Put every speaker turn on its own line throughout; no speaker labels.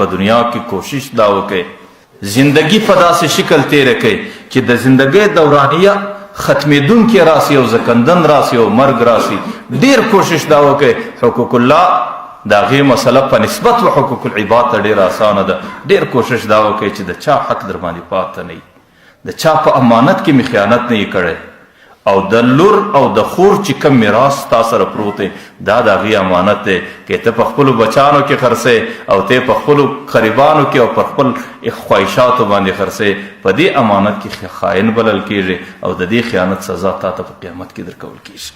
په دنیا کې کوشش دا وکړئ زندگی په داسې شکل تیره کړئ چې د زندګۍ دورانیه ختمېدونکې راسي او زکندن راسي او مرګ راسي. ډېر کوشش دا وکړئ حقوق الله د هغې مسله په نسبت و حقوق العباد ته ډېره اسانه ده. ډېر کوشش دا وکړئ چې د چا حق در باندې پاته نه وي، د چا په امانت کې مې خیانت نه یې کړی، او د لور او د خور چې کوم میراث تا سره پروت دی دا د هغې امانت دی. که ته په خپلو بچانو کې خرڅې او ته په خپلو قریبانو کې او پر خپل خواهشاتو باندې خرڅې، په دې امانت کې خائن بلل کېږي او د دې خیانت سزا تا ته په قیامت کې درکول کېږي.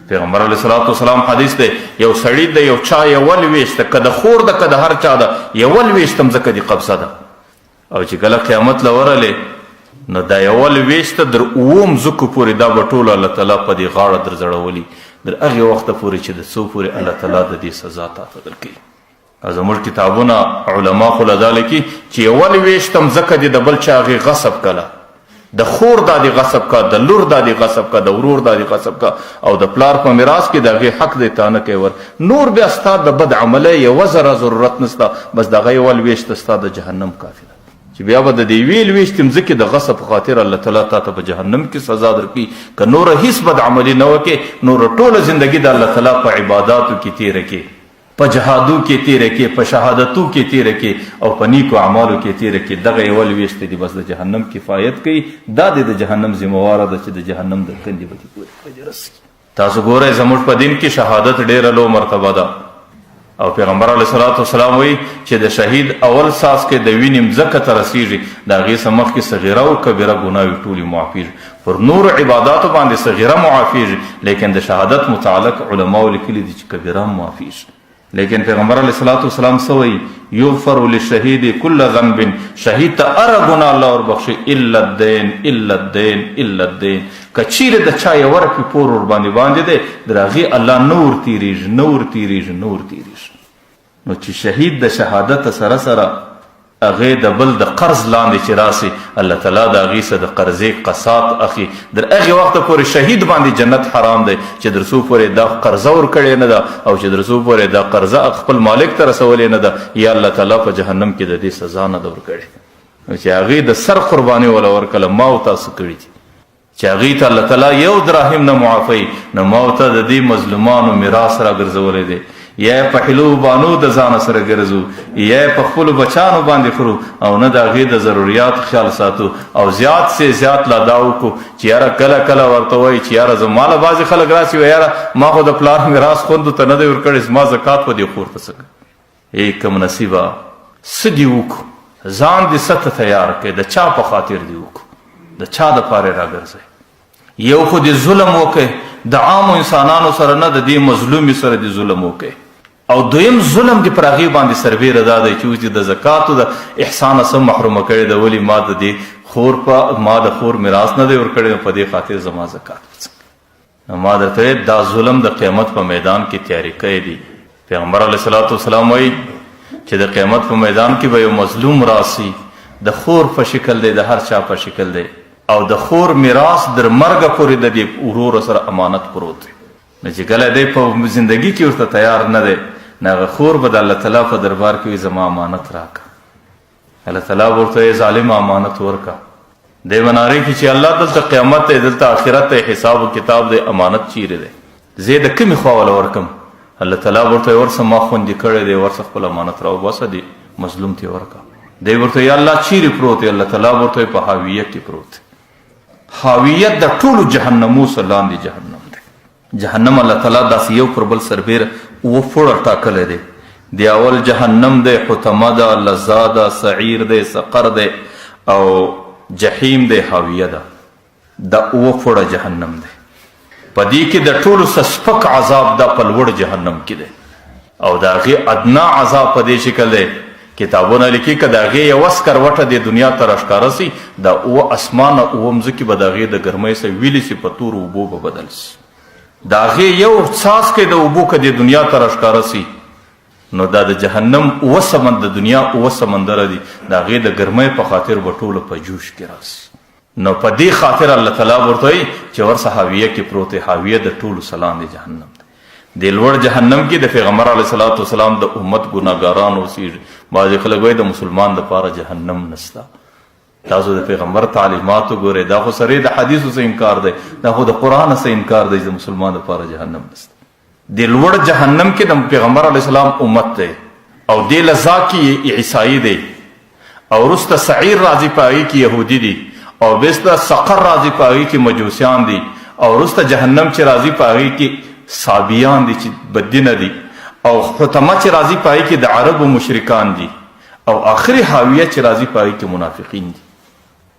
پیغمبر علیه الصلاة والسلام حدیث دی یو سړي د یو چا یوه لویشته که د خور ده که د هر چا ده یوه لویشته مځکه دې قبضه ده، او چې کله قیامت له ورغلې نو دا یوه لویشته در اوو مځکو پورې دا به ټولو الله تعالی په دې غاړه در زړولي در هغې وخته پورې چې د څو پورې الله تعالی د دې سزا تا ته درکوي. او زموږ کتابونه علما خو له دا لیکي چې یوه لویشته مځکه دې د بل چا هغې غصب کله، د خور دا دې غصب کا، د لور دا دې غصب کا، د ورور دا دې غصب کا، او د پلار په میراث کې د هغې حق دې تا نه کوي ور. نور بیا ستا د بد عملۍ یوه ذره ضرورت نشته، بس د هغه یوه لویشته ستا د جهنم کافي ده چې بیا به د دې یوې لویشتې مځکې د غصب په خاطر الله تعالی تا ته په جهنم کې سزا درکړي. که نوره هېڅ بد عملي نه وکړې، نوره ټوله زندګي د الله تعالی په عباداتو کې تېره کړې، په جهادو کې تیره کې، په شهادتو کې تیره کې، او په نیکو اعمالو کې تیره کې. دغه یوه لویشتې دې بس د جهنم کفایت کوي. دا دې د جهنم ذمهواره ده چې د جهنم د کندې به دې پورې رسي. تاسو ګورئ زموږ په دین کې شهادت ډېره لو مرتبه ده، او پیغمبر علیه الصلاة والسلام وایي چې د شهید اول ساس کې د وینې مځکه ته رسیږي د هغې څه مخکې صغیره او کبیره ګناوې ټولې معافیږي. پر نورو عباداتو باندې صغیره معافیږي، لیکن د شهادت متعلق علماو لیکلي دي چې کبیره هم معافیږي. لیکن پیغمبر علیه الصلاة والسلام څه وایي؟ یغفر للشهید کل ذنب، شهید ته هره ګناه الله وربخښي الا الدین الا الدین الا الدین. که چیرې د چا یوه رپي پور ورباندې باندې دی در هغې الله نه ورتېرېږي نه ورتېرېږي نه ورتېرېږي. نو چې شهید د شهادت سره سره هغې د بل د قرض لاندې چې راسي الله تعالی د هغې څه د قرضې قساط اخلي. در هغې وخته پورې شهید باندې جنت حرام دی چې در څو پورې دا قرضه ورکړې نه ده او چې در څو پورې دا قرضه خپل مالک ته رسولې نه ده، یا الله تعالی په جهنم کې د دې سزا نه ده ورکړې. نو چې هغې د سر قرباني وله ورکړله ما او تاسو کړي دي چې هغې ته الله تعالی یو دراهم نه معافوي، نو ما او ته د دې مظلومانو میراث را ګرځولی دی. یا په حلو بانو د ځانه سره ګرځو، یا په خپلو بچانو باندې خورو، او نه د هغې د ضروریات خیال ساتو. او زیات سے زیات لا دا وکړو چې یاره کله کله ورته وایي چې یاره زما له بعضې خلک راسي وایي یاره ما خو د پلار میراث خوندو ته نه دی ورکړی، زما زکات به دې خور ته څه کوي. ای کم نصیبه څه دې وکړو، ځان دې څه ته تیار کړې، د چا په خاطر دې وکړو، د چا دپاره یې راګرځئ. یو خو دې ظلم وکړئ د عامو انسانانو سره نه، د دې مظلومې سره دې ظلم وکړئ. او دویم ظلم دې پر هغې باندې سربیره دا دی چې اوس دې د زکاتو د احسانه څه محرومه کړې ده، ولې ما د دې خور په ما د خور میراث نه دی ورکړی، په دې خاطر زما زکات څنګه. ما درته ویل دا ظلم د قیامت په میدان کې تیاری کړی دی. پیغمبر علیه الصلاة والسلام وایي چې د قیامت په میدان کې به یو مظلوم راسي، د خور په شکل دی، د هر چا په شکل دی، او د خور میراث در مرګه پورې د دې ورور سره امانت پروت دی. نو چې کله دی په زندګي کې ورته تیار نه دی، نو هغه خور به د الله تعالی په دربار کې وي زما امانت راکړه. الله تعالی به ورته وایي ظالمه امانت ورکړه. دی به نارې کړي چې الله دلته قیامت دی، دلته آخرت دی، حساب و کتاب دی، امانت چیرې دی، زه یې د کومې خوا وله ورکړم؟ الله تعالی به ورته وایي ورڅه ما خوندي کړی دی، ورڅه خپل امانت راوباسه، دی مظلوم ته یې ورکړه. دی ورته وایي الله چیرې پروت دی؟ الله تعالی به ورته وایي په حاویه کې پروت دی. حاویت د ټولو جهنمو څخه لاندې جهنم دی. جهنم الله تعالی داسې یو پر بل سربیره اووه فوړه ټاکلی دی. د اول جهنم دی، حطمه ده، لظا ده، سعیر دی، سقر دی، او جحیم دی، حاویه ده. دا اووه فوړه جهنم دی. په دې کې د ټولو څه سپک عذاب دا په لوړ جهنم کې دی، او د هغې ادنا عذاب په دې شکل دی. کتابونه لیکي که د هغې یوه سکروټه د دنیا ته راښکاره سي، دا اووه اسمانه اووه مځکې به د هغې د ګرمۍ څه ویلې سي، په تورو اوبو به بدل سي. د هغې یو څاڅکی د اوبو که د دنیا ته راښکاره سي، نو دا د جهنم اووه د دنیا اووه سمندره دي، د هغې د ګرمۍ په خاطر به ټوله په جوش کې راسي. نو په دې خاطر الله تعالی ورته وایي چې ورڅه حاویه کې پروت دی. حاویه د ټولو څه لاندې جهنم دی. د لوړ جهنم کې د پیغمبر علیه الصلاة والسلام د امت ګناهګاران اوسېږي، بعضې خلک وایي د مسلمان دپاره جهنم نسته. تاسو د پیغمبر تعلیمات وګورئ، دا خو سره د حدیثو څه انکار دی، دا خو د قرآن څه انکار دی چې د مسلمان دپاره جهنم نسته. د لوړ جهنم کې د پیغمبر علیه السلام امت دی او دې لظا کې عیسائی دی او وروسته سعیر راځي په هغې کې یهودي دي او بیسته سقر راځي په هغې کې مجوسیان دي او وروسته جهنم چې راځي په هغې کې صابیان دي چې بدینه دي او حطمه چې راځي په هغې کې د عربو مشرکان دي او آخري حاویه چې راځي په هغې کې منافقین دي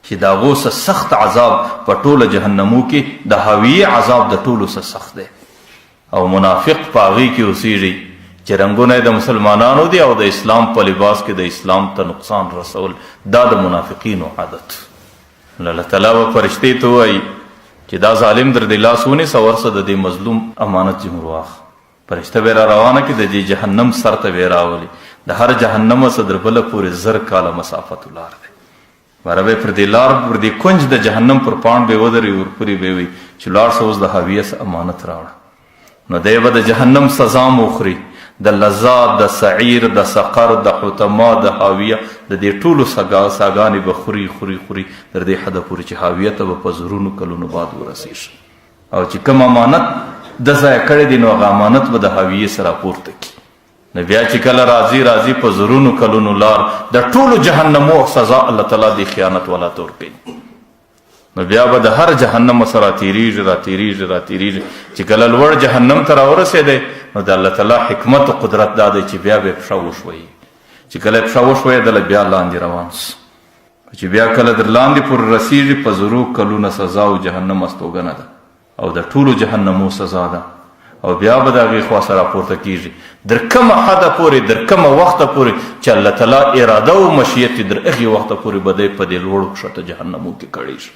چې د هغو څه سخت عذاب په ټوله جهنمو کې د حاویې عذاب د ټولو څه سخت دی او منافق په هغې کې اوسیږي چې رنګونه د مسلمانانو دي او د اسلام په لباس کې د اسلام ته نقصان رسول. دا د منافقینو عادت. الله تعالی به فرشتې ته وایي چې دا ظالم در دې لاس ونیسه ورسه د دې مظلوم امانت جمهور واخ. فرشته به را روانه کړي د دې جهنم سر ته به راولي. د هر جهنم څخه در بله پورې 1000 کاله مسافت لار دی. باره به پر دې لار پر دې کنج د جهنم پر پاڼ به ودرې ورپورې به وي چې لاړ شه اوس د حاویه امانت راوړه. نو دی به د جهنم سزا مخوري، د لظات، د سعیر، د سقر، د حطمه، د حاویه، د دې ټولو ساګانې به خوري خوري خوري تر دې حده پورې چې حاویه ته به په زرونو کلونو بعد ورسېږي او چې کوم امانت د ضایع کړی دی نو هغه امانت به د حاویې سره پورته کړي. نو بیا چې کله راځي په زرونو کلونو لار د ټولو جهنمو سزا الله تعالی د خیانت والا ته ورکوي. نو بیا به د هر جهنم سره تیریږي چې کله لوړ جهنم ته راورسېدی نو د الله تعالی حکمت و قدرت دا دی چې بیا به پښه وشوي. چې کله پښه وشوي دله بیا لاندې روان سو چې بیا کله در لاندې پورې رسېږي په زرو کلونه سزا او جهنم استوګنه ده او د ټولو جهنمو سزا ده او بیا به د هغې خوا سره راپورته کېږي در کومه حده پورې در کومه وخته پورې چې الله تعالی اراده او مشیت یې در هغې وخته پورې به دی په دې لوړو کښته جهنمو کې کړی شي.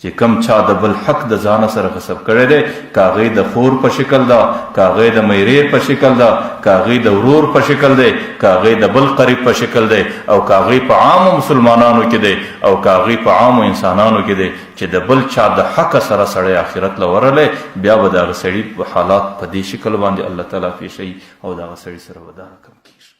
چې کم چا د بل حق د ځانه سره غصب کړی دی، که هغې د خور په شکل ده، که هغې د میرې په شکل ده، که هغې د ورور په شکل دی، که هغې د بل قریب په شکل دی او که هغې په عامو مسلمانانو کې دی او که هغې په عامو انسانانو کې دی چې د بل چا د حق سره سړی آخرت له ورلی بیا به د هغه سړي حالات په دې شکل باندې الله تعالی پیښوي او د هغه سړي سره به دا رقم کېږي.